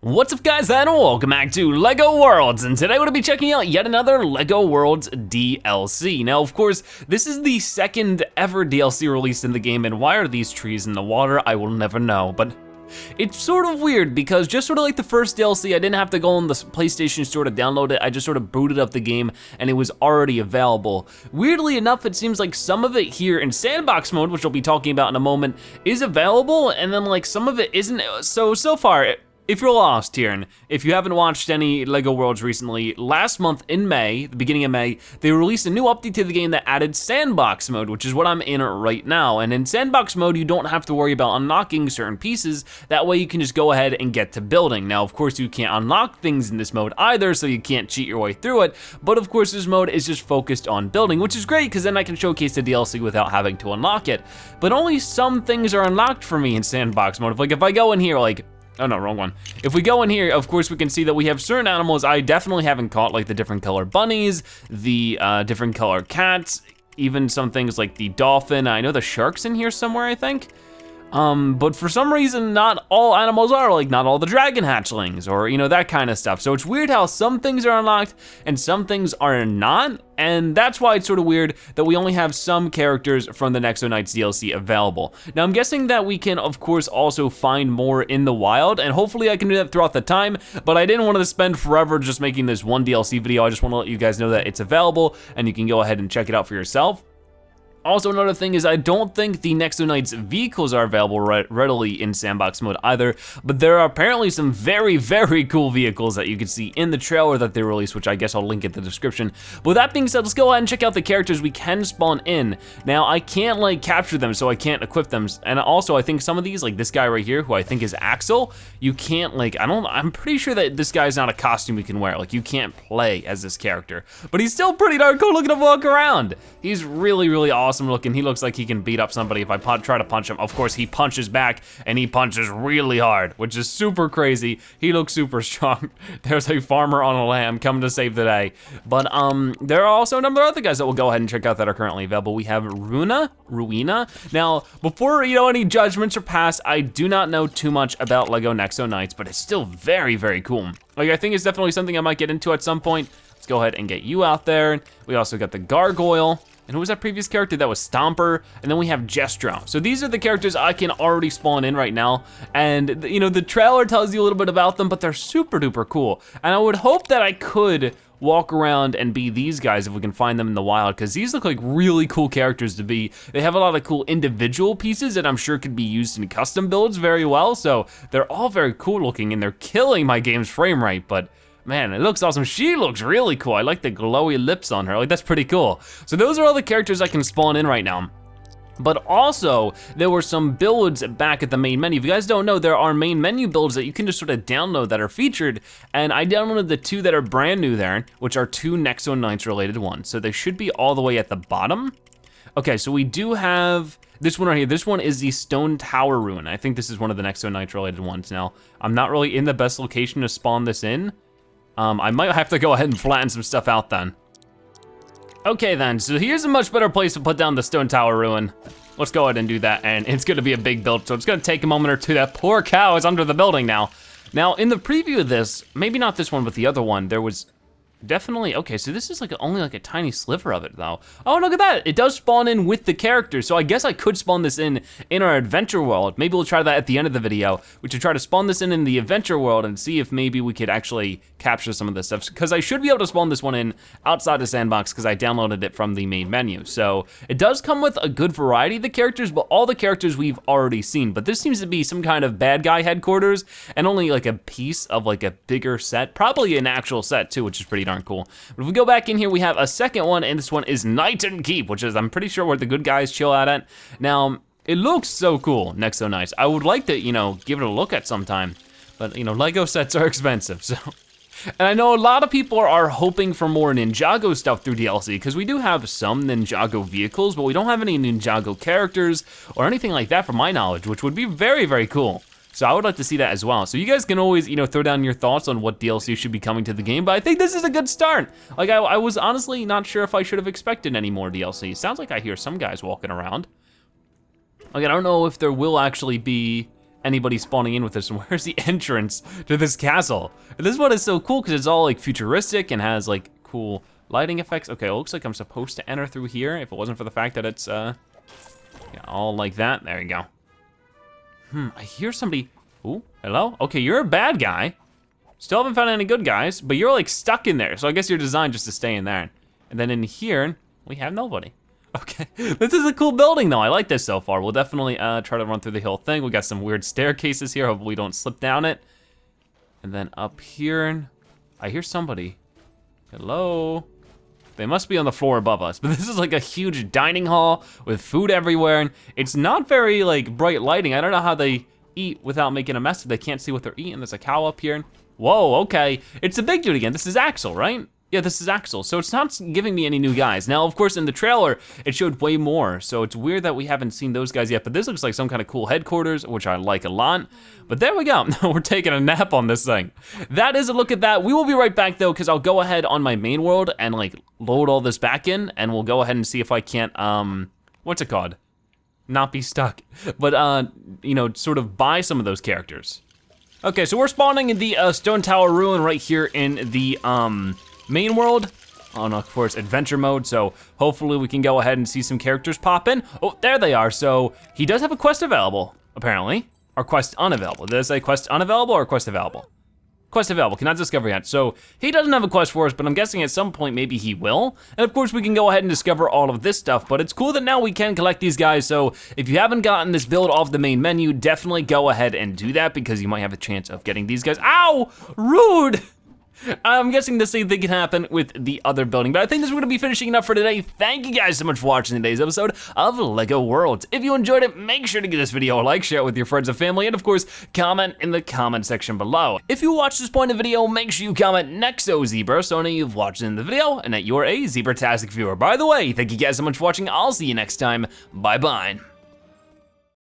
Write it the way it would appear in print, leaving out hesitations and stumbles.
What's up guys, and welcome back to LEGO Worlds, and today we're gonna be checking out yet another LEGO Worlds DLC. Now, of course, this is the second ever DLC released in the game, and why are these trees in the water? I will never know, but it's sort of weird because just sort of like the first DLC, I didn't have to go on the PlayStation Store to download it. I just sort of booted up the game and it was already available. Weirdly enough, it seems like some of it here in sandbox mode, which we'll be talking about in a moment, is available, and then like some of it isn't. So far, if you're lost here, and if you haven't watched any LEGO Worlds recently, last month in May, the beginning of May, they released a new update to the game that added sandbox mode, which is what I'm in right now. And in sandbox mode, you don't have to worry about unlocking certain pieces. That way you can just go ahead and get to building. Now, of course, you can't unlock things in this mode either, so you can't cheat your way through it. But of course, this mode is just focused on building, which is great, because then I can showcase the DLC without having to unlock it. But only some things are unlocked for me in sandbox mode. If I go in here, like, oh no, wrong one. If we go in here, of course, we can see that we have certain animals I definitely haven't caught, like the different color bunnies, the different color cats, even some things like the dolphin. I know the shark's in here somewhere, I think. But for some reason, not all animals are, like not all the dragon hatchlings or, you know, that kind of stuff. So it's weird how some things are unlocked and some things are not. And that's why it's sort of weird that we only have some characters from the Nexo Knights DLC available. Now I'm guessing that we can, of course, also find more in the wild, and hopefully I can do that throughout the time, but I didn't want to spend forever just making this one DLC video. I just want to let you guys know that it's available and you can go ahead and check it out for yourself. Also, another thing is I don't think the Nexo Knights vehicles are available readily in sandbox mode either, but there are apparently some very, very cool vehicles that you can see in the trailer that they released, which I guess I'll link in the description. But with that being said, let's go ahead and check out the characters we can spawn in. Now, I can't like capture them, so I can't equip them. And also, I think some of these, like this guy right here, who I think is Axel, you can't like, I'm pretty sure that this guy's not a costume you can wear. Like, you can't play as this character, but he's still pretty darn cool looking to walk around. He's really, really awesome looking. He looks like he can beat up somebody if I try to punch him. Of course, he punches back, and he punches really hard, which is super crazy. He looks super strong. There's a farmer on a lamb coming to save the day. But there are also a number of other guys that we'll go ahead and check out that are currently available. We have Rune. Now, before any judgments are passed, I do not know too much about LEGO Nexo Knights, but it's still very, very cool. Like, I think it's definitely something I might get into at some point. Let's go ahead and get you out there. We also got the Gargoyle. And who was that previous character? That was Stomper. And then we have Jestro. So these are the characters I can already spawn in right now. And you know, the trailer tells you a little bit about them, but they're super duper cool. And I would hope that I could walk around and be these guys if we can find them in the wild, because these look like really cool characters to be. They have a lot of cool individual pieces that I'm sure could be used in custom builds very well. So they're all very cool looking, and they're killing my game's frame rate, but man, it looks awesome. She looks really cool. I like the glowy lips on her. Like, that's pretty cool. So those are all the characters I can spawn in right now. But also, there were some builds back at the main menu. If you guys don't know, there are main menu builds that you can just sort of download that are featured, and I downloaded the two that are brand new there, which are two Nexo Knights related ones. So they should be all the way at the bottom. Okay, so we do have this one right here. This one is the Stone Tower Rune. I think this is one of the Nexo Knights related ones. Now, I'm not really in the best location to spawn this in. I might have to go ahead and flatten some stuff out then. Okay then, so here's a much better place to put down the Stone Tower Ruin. Let's go ahead and do that, and it's gonna be a big build, so it's gonna take a moment or two. That poor cow is under the building now. Now, in the preview of this, maybe not this one, but the other one, there was definitely, okay, so this is like only like a tiny sliver of it though. Oh, look at that, it does spawn in with the characters, so I guess I could spawn this in our adventure world. Maybe we'll try that at the end of the video. We should try to spawn this in the adventure world and see if maybe we could actually capture some of this stuff, because I should be able to spawn this one in outside the sandbox because I downloaded it from the main menu. So it does come with a good variety of the characters, but all the characters we've already seen. But this seems to be some kind of bad guy headquarters and only like a piece of like a bigger set, probably an actual set too, which is pretty darn cool. But if we go back in here, we have a second one, and this one is Night and Keep, which is, I'm pretty sure, where the good guys chill out at. Now, it looks so cool, Nexo Knights. I would like to, you know, give it a look at sometime, but you know, LEGO sets are expensive, so. And I know a lot of people are hoping for more Ninjago stuff through DLC, because we do have some Ninjago vehicles, but we don't have any Ninjago characters or anything like that from my knowledge, which would be very, very cool. So I would like to see that as well. So you guys can always, you know, throw down your thoughts on what DLC should be coming to the game, but I think this is a good start. Like, I was honestly not sure if I should have expected any more DLC. Sounds like I hear some guys walking around. Like, I don't know if there will actually be anybody spawning in with this. And where's the entrance to this castle? And this one is so cool because it's all like futuristic and has like cool lighting effects. Okay, it looks like I'm supposed to enter through here if it wasn't for the fact that it's yeah, all like that. There you go. I hear somebody. Ooh, hello? Okay, you're a bad guy. Still haven't found any good guys, but you're like stuck in there. So I guess you're designed just to stay in there. And then in here, we have nobody. Okay, this is a cool building though. I like this so far. We'll definitely try to run through the whole thing. We got some weird staircases here. Hopefully we don't slip down it. And then up here, I hear somebody. Hello? They must be on the floor above us, but this is like a huge dining hall with food everywhere. And it's not very like bright lighting. I don't know how they eat without making a mess if they can't see what they're eating. There's a cow up here. Whoa, okay. It's a big dude again. This is Axel, right? Yeah, this is Axel. So it's not giving me any new guys. Now, of course, in the trailer, it showed way more. So it's weird that we haven't seen those guys yet, but this looks like some kind of cool headquarters, which I like a lot. But there we go, we're taking a nap on this thing. That is a look at that. We will be right back though, because I'll go ahead on my main world and like load all this back in, and we'll go ahead and see if I can't, what's it called? Not be stuck, but you know, sort of buy some of those characters. Okay, so we're spawning in the Stone Tower Ruin right here in the main world on, of course, adventure mode. So hopefully we can go ahead and see some characters pop in. Oh, there they are. So he does have a quest available, apparently, or quest unavailable. Did I say quest unavailable or quest available? Quest available, cannot discover yet. So he doesn't have a quest for us, but I'm guessing at some point maybe he will. And of course we can go ahead and discover all of this stuff, but it's cool that now we can collect these guys. So if you haven't gotten this build off the main menu, definitely go ahead and do that because you might have a chance of getting these guys. Ow, rude. I'm guessing the same thing can happen with the other building, but I think this is gonna be finishing it up for today. Thank you guys so much for watching today's episode of LEGO Worlds. If you enjoyed it, make sure to give this video a like, share it with your friends and family, and of course, comment in the comment section below. If you watched this point of the video, make sure you comment Nexo Zebra so I know you've watched it in the video and that you're a Zebratastic viewer. By the way, thank you guys so much for watching. I'll see you next time. Bye-bye.